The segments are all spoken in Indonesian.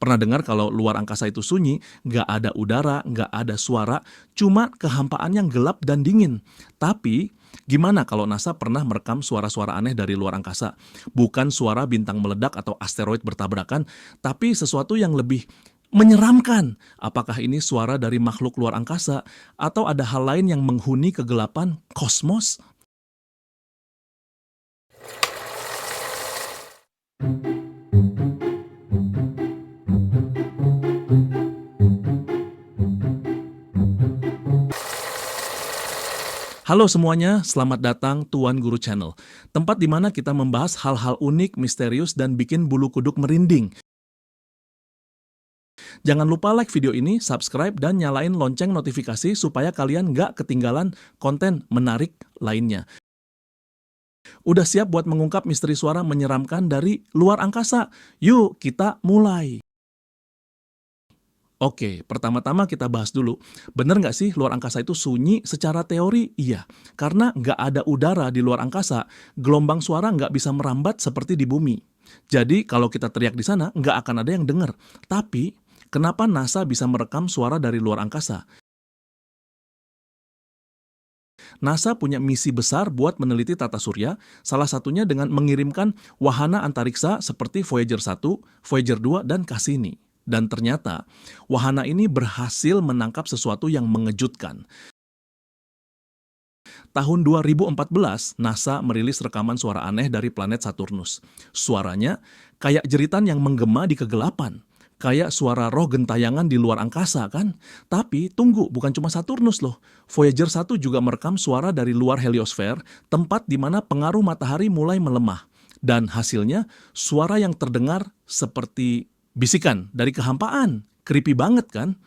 Pernah dengar kalau luar angkasa itu sunyi, nggak ada udara, nggak ada suara, cuma kehampaan yang gelap dan dingin. Tapi, gimana kalau NASA pernah merekam suara-suara aneh dari luar angkasa? Bukan suara bintang meledak atau asteroid bertabrakan, tapi sesuatu yang lebih menyeramkan. Apakah ini suara dari makhluk luar angkasa, atau ada hal lain yang menghuni kegelapan kosmos? Halo semuanya, selamat datang Tuan Guru Channel, tempat di mana kita membahas hal-hal unik, misterius, dan bikin bulu kuduk merinding. Jangan lupa like video ini, subscribe, dan nyalain lonceng notifikasi supaya kalian nggak ketinggalan konten menarik lainnya. Udah siap buat mengungkap misteri suara menyeramkan dari luar angkasa? Yuk, kita mulai! Oke, pertama-tama kita bahas dulu. Bener nggak sih luar angkasa itu sunyi? Secara teori, iya. Karena nggak ada udara di luar angkasa, gelombang suara nggak bisa merambat seperti di bumi. Jadi, kalau kita teriak di sana, nggak akan ada yang denger. Tapi, kenapa NASA bisa merekam suara dari luar angkasa? NASA punya misi besar buat meneliti tata surya, salah satunya dengan mengirimkan wahana antariksa seperti Voyager 1, Voyager 2, dan Cassini. Dan ternyata, wahana ini berhasil menangkap sesuatu yang mengejutkan. Tahun 2014, NASA merilis rekaman suara aneh dari planet Saturnus. Suaranya kayak jeritan yang menggema di kegelapan. Kayak suara roh gentayangan di luar angkasa, kan? Tapi tunggu, bukan cuma Saturnus loh. Voyager 1 juga merekam suara dari luar heliosfer, tempat di mana pengaruh matahari mulai melemah. Dan hasilnya, suara yang terdengar seperti bisikan dari kehampaan. Creepy banget, kan?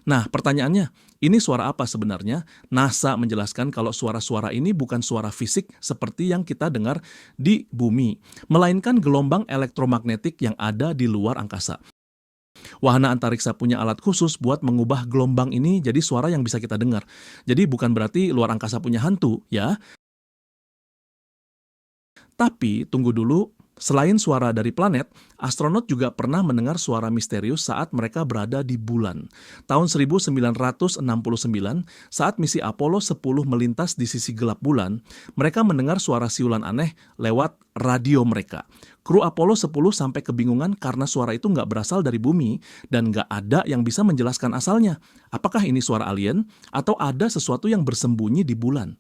Nah, pertanyaannya, ini suara apa sebenarnya? NASA menjelaskan kalau suara-suara ini bukan suara fisik seperti yang kita dengar di bumi, melainkan gelombang elektromagnetik yang ada di luar angkasa. Wahana antariksa punya alat khusus buat mengubah gelombang ini jadi suara yang bisa kita dengar. Jadi bukan berarti luar angkasa punya hantu, ya. Tapi, tunggu dulu, selain suara dari planet, astronot juga pernah mendengar suara misterius saat mereka berada di bulan. Tahun 1969, saat misi Apollo 10 melintas di sisi gelap bulan, mereka mendengar suara siulan aneh lewat radio mereka. Kru Apollo 10 sampai kebingungan karena suara itu nggak berasal dari bumi dan nggak ada yang bisa menjelaskan asalnya. Apakah ini suara alien atau ada sesuatu yang bersembunyi di bulan?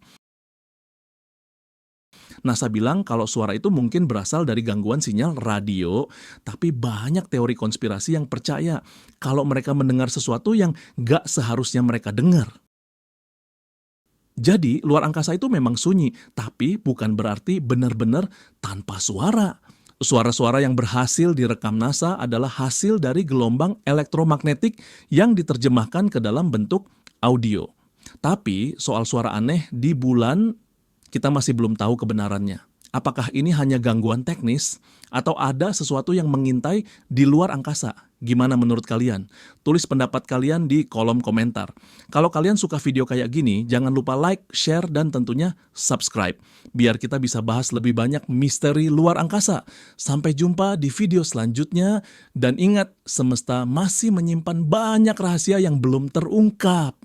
NASA bilang kalau suara itu mungkin berasal dari gangguan sinyal radio, tapi banyak teori konspirasi yang percaya kalau mereka mendengar sesuatu yang gak seharusnya mereka dengar. Jadi, luar angkasa itu memang sunyi, tapi bukan berarti benar-benar tanpa suara. Suara-suara yang berhasil direkam NASA adalah hasil dari gelombang elektromagnetik yang diterjemahkan ke dalam bentuk audio. Tapi, soal suara aneh di bulan kita masih belum tahu kebenarannya. Apakah ini hanya gangguan teknis atau ada sesuatu yang mengintai di luar angkasa? Gimana menurut kalian? Tulis pendapat kalian di kolom komentar. Kalau kalian suka video kayak gini, jangan lupa like, share, dan tentunya subscribe. Biar kita bisa bahas lebih banyak misteri luar angkasa. Sampai jumpa di video selanjutnya. Dan ingat, semesta masih menyimpan banyak rahasia yang belum terungkap.